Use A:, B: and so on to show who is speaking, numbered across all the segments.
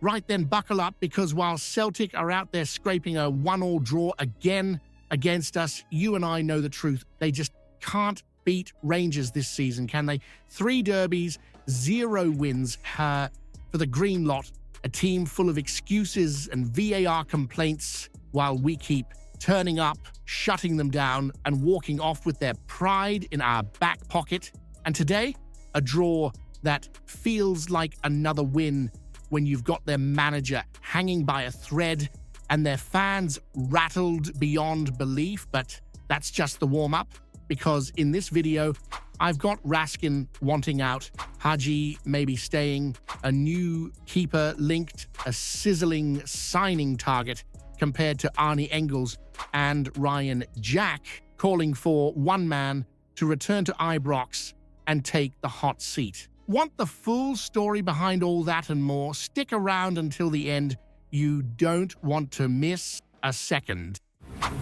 A: Right then, buckle up, because while Celtic are out there scraping a 1-1 draw again against us, you and I know the truth. They just can't beat Rangers this season, can they? 3 derbies, 0 wins for the Green Lot, a team full of excuses and VAR complaints, while we keep turning up, shutting them down, and walking off with their pride in our back pocket. And today, a draw that feels like another win when you've got their manager hanging by a thread and their fans rattled beyond belief. But that's just the warm-up, because in this video, I've got Raskin wanting out, Haji maybe staying, a new keeper linked, a sizzling signing target compared to Arnie Engels, and Ryan Jack calling for one man to return to Ibrox and take the hot seat. Want the full story behind all that and more? Stick around until the end. You don't want to miss a second.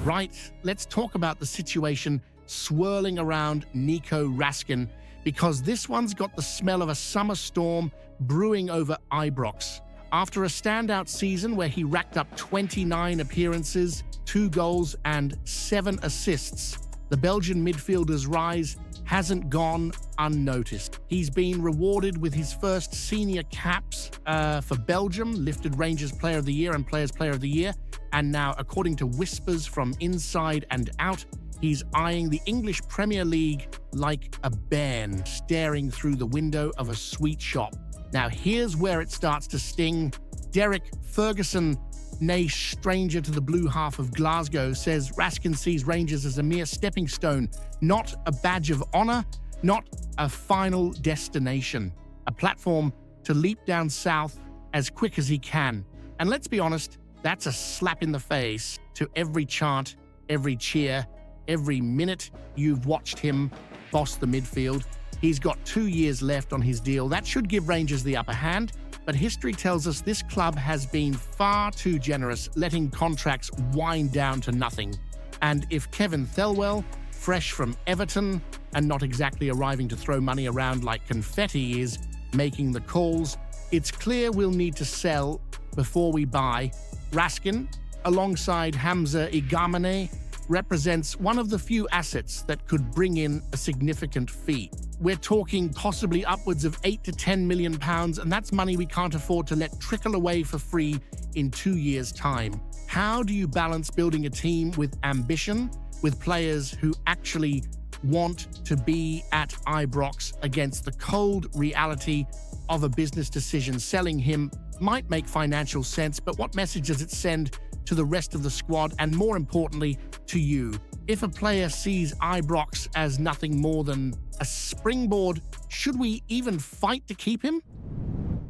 A: Right, let's talk about the situation swirling around Nico Raskin, because this one's got the smell of a summer storm brewing over Ibrox. After a standout season where he racked up 29 appearances, 2 goals and 7 assists, the Belgian midfielder's rise hasn't gone unnoticed. He's been rewarded with his first senior caps for Belgium, lifted Rangers Player of the Year and Players Player of the Year, and now, according to whispers from inside and out, he's eyeing the English Premier League like a bairn staring through the window of a sweet shop. Now, here's where it starts to sting. Derek Ferguson, nay stranger to the blue half of Glasgow, says Raskin sees Rangers as a mere stepping stone, not a badge of honour, not a final destination, a platform to leap down south as quick as he can. And let's be honest, that's a slap in the face to every chant, every cheer, every minute you've watched him boss the midfield. He's got 2 years left on his deal. That should give Rangers the upper hand, but history tells us this club has been far too generous, letting contracts wind down to nothing. And if Kevin Thelwell, fresh from Everton and not exactly arriving to throw money around like confetti, is making the calls, it's clear we'll need to sell before we buy. Raskin, alongside Hamza Igamane, represents one of the few assets that could bring in a significant fee. We're talking possibly upwards of £8 to £10 million, and that's money we can't afford to let trickle away for free in 2 years' time. How do you balance building a team with ambition, with players who actually want to be at Ibrox, against the cold reality of a business decision? Selling him might make financial sense, but what message does it send to the rest of the squad, and more importantly, to you? If a player sees Ibrox as nothing more than a springboard, should we even fight to keep him?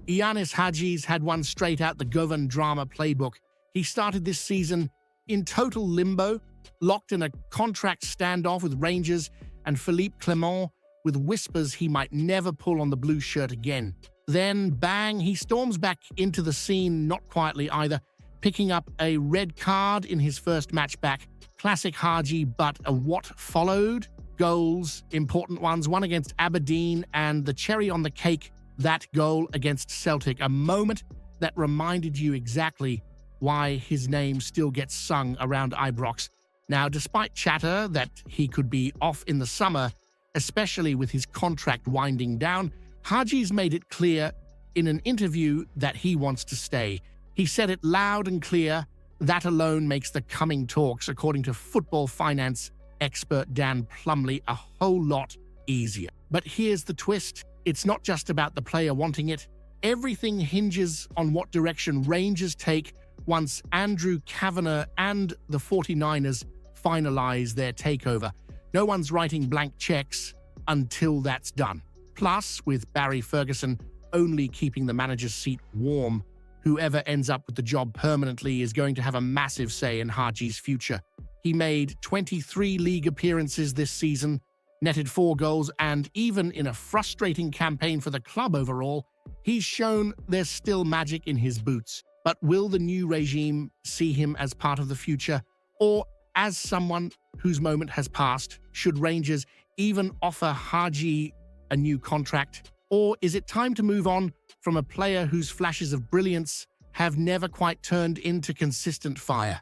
A: Ianis Haji's had one straight out the Govan drama playbook. He started this season in total limbo, locked in a contract standoff with Rangers and Philippe Clement, with whispers he might never pull on the blue shirt again. Then, bang, he storms back into the scene, not quietly either, picking up a red card in his first match back. Classic Haji, but a what followed? Goals, important ones, one against Aberdeen, and the cherry on the cake, that goal against Celtic, a moment that reminded you exactly why his name still gets sung around Ibrox. Now, despite chatter that he could be off in the summer, especially with his contract winding down, Haji's made it clear in an interview that he wants to stay. He said it loud and clear. That alone makes the coming talks, according to football finance expert Dan Plumley, a whole lot easier. But here's the twist. It's not just about the player wanting it. Everything hinges on what direction Rangers take once Andrew Kavanagh and the 49ers finalize their takeover. No one's writing blank checks until that's done. Plus, with Barry Ferguson only keeping the manager's seat warm, whoever ends up with the job permanently is going to have a massive say in Haji's future. He made 23 league appearances this season, netted 4 goals, and even in a frustrating campaign for the club overall, he's shown there's still magic in his boots. But will the new regime see him as part of the future, or as someone whose moment has passed? Should Rangers even offer Haji a new contract? Or is it time to move on from a player whose flashes of brilliance have never quite turned into consistent fire.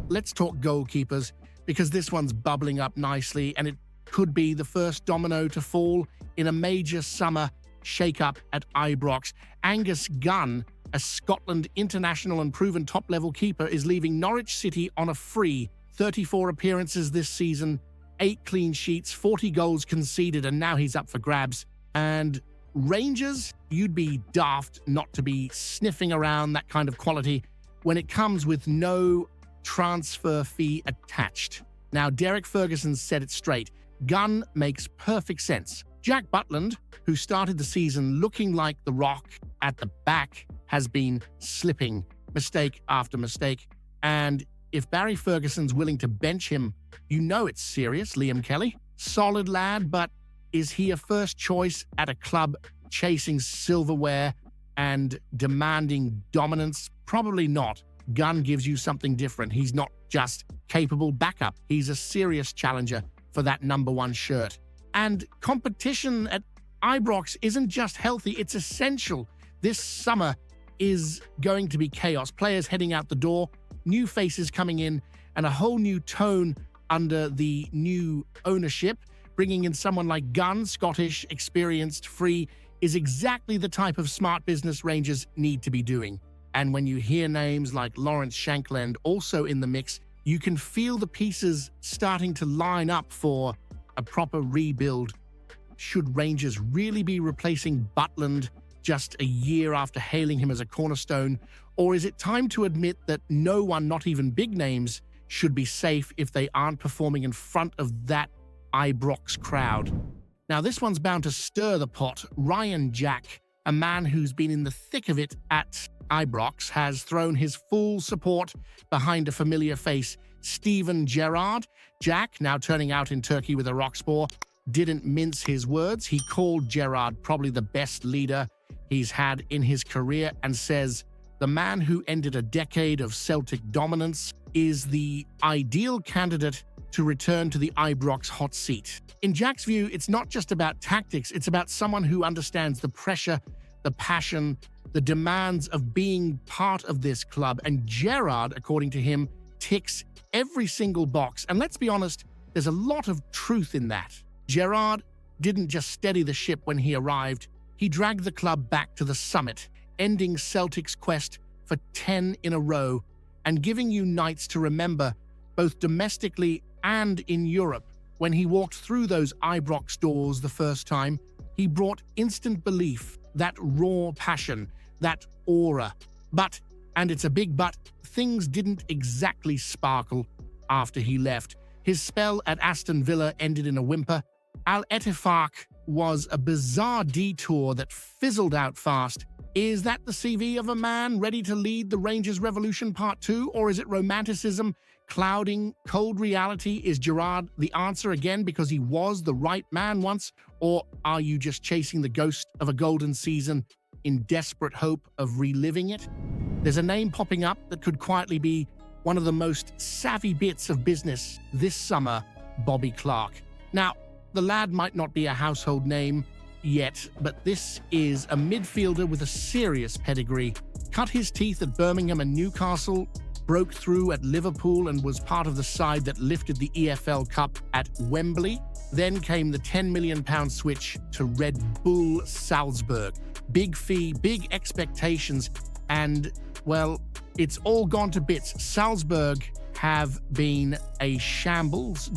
A: Let's talk goalkeepers, because this one's bubbling up nicely and it could be the first domino to fall in a major summer shake-up at Ibrox. Angus Gunn, a Scotland international and proven top-level keeper, is leaving Norwich City on a free. 34 appearances this season, 8 clean sheets, 40 goals conceded, and now he's up for grabs. And Rangers, you'd be daft not to be sniffing around that kind of quality when it comes with no transfer fee attached. Now, Derek Ferguson said it straight. Gunn makes perfect sense. Jack Butland, who started the season looking like the Rock at the back, has been slipping mistake after mistake. And if Barry Ferguson's willing to bench him, you know it's serious. Liam Kelly, solid lad, but is he a first choice at a club chasing silverware and demanding dominance? Probably not. Gunn gives you something different. He's not just capable backup. He's a serious challenger for that #1 shirt. And competition at Ibrox isn't just healthy, it's essential. This summer is going to be chaos. Players heading out the door, new faces coming in, and a whole new tone under the new ownership. Bringing in someone like Gunn, Scottish, experienced, free, is exactly the type of smart business Rangers need to be doing. And when you hear names like Lawrence Shankland also in the mix, you can feel the pieces starting to line up for a proper rebuild. Should Rangers really be replacing Butland just a year after hailing him as a cornerstone? Or is it time to admit that no one, not even big names, should be safe if they aren't performing in front of that Ibrox crowd? Now, this one's bound to stir the pot. Ryan Jack, a man who's been in the thick of it at Ibrox, has thrown his full support behind a familiar face, Steven Gerrard. Jack, now turning out in Turkey with Irakspor, didn't mince his words. He called Gerrard probably the best leader he's had in his career and says the man who ended a decade of Celtic dominance is the ideal candidate to return to the Ibrox hot seat. In Jack's view, it's not just about tactics, it's about someone who understands the pressure, the passion, the demands of being part of this club. And Gerrard, according to him, ticks every single box. And let's be honest, there's a lot of truth in that. Gerrard didn't just steady the ship when he arrived, he dragged the club back to the summit, ending Celtic's quest for 10 in a row and giving you nights to remember both domestically and in Europe. When he walked through those Ibrox doors the first time, he brought instant belief, that raw passion, that aura. But, and it's a big but, things didn't exactly sparkle after he left. His spell at Aston Villa ended in a whimper. Al Ettifaq was a bizarre detour that fizzled out fast. Is that the CV of a man ready to lead the Rangers Revolution Part 2, or is it romanticism clouding cold reality? Is Gerrard the answer again because he was the right man once, or are you just chasing the ghost of a golden season in desperate hope of reliving it? There's a name popping up that could quietly be one of the most savvy bits of business this summer, Bobby Clark. Now, the lad might not be a household name yet, but this is a midfielder with a serious pedigree. Cut his teeth at Birmingham and Newcastle, broke through at Liverpool and was part of the side that lifted the EFL Cup at Wembley. Then came the £10 million switch to Red Bull Salzburg. Big fee, big expectations, and, well, it's all gone to bits. Salzburg have been a shambles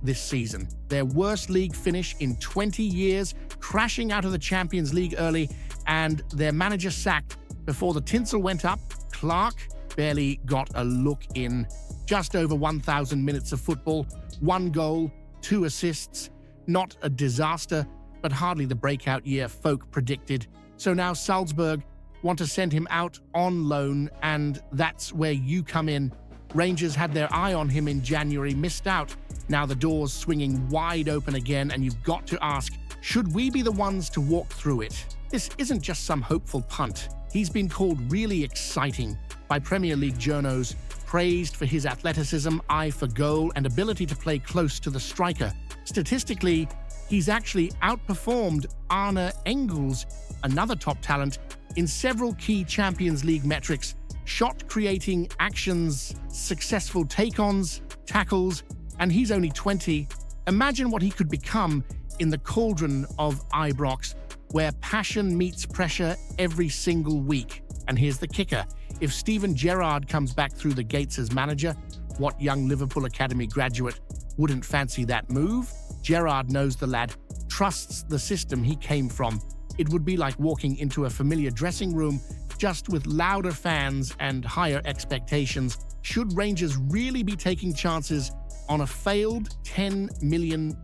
A: this season. Their worst league finish in 20 years, crashing out of the Champions League early, and their manager sacked before the tinsel went up. Clark barely got a look in. Just over 1,000 minutes of football, 1 goal, 2 assists. Not a disaster, but hardly the breakout year folk predicted. So now Salzburg want to send him out on loan, and that's where you come in. Rangers had their eye on him in January, missed out. Now the door's swinging wide open again, and you've got to ask, should we be the ones to walk through it? This isn't just some hopeful punt. He's been called really exciting by Premier League journos, praised for his athleticism, eye for goal, and ability to play close to the striker. Statistically, he's actually outperformed Arne Engels, another top talent, in several key Champions League metrics: shot creating, actions, successful take-ons, tackles, and he's only 20. Imagine what he could become in the cauldron of Ibrox, where passion meets pressure every single week. And here's the kicker: if Steven Gerrard comes back through the gates as manager, what young Liverpool Academy graduate wouldn't fancy that move? Gerrard knows the lad, trusts the system he came from. It would be like walking into a familiar dressing room, just with louder fans and higher expectations. Should Rangers really be taking chances on a failed £10 million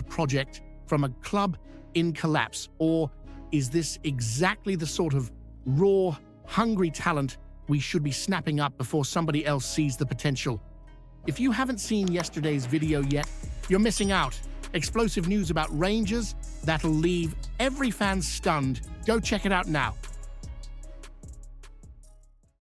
A: project from a club in collapse? Or is this exactly the sort of raw, hungry talent we should be snapping up before somebody else sees the potential? If you haven't seen yesterday's video yet, you're missing out. Explosive news about Rangers that'll leave every fan stunned. Go check it out now.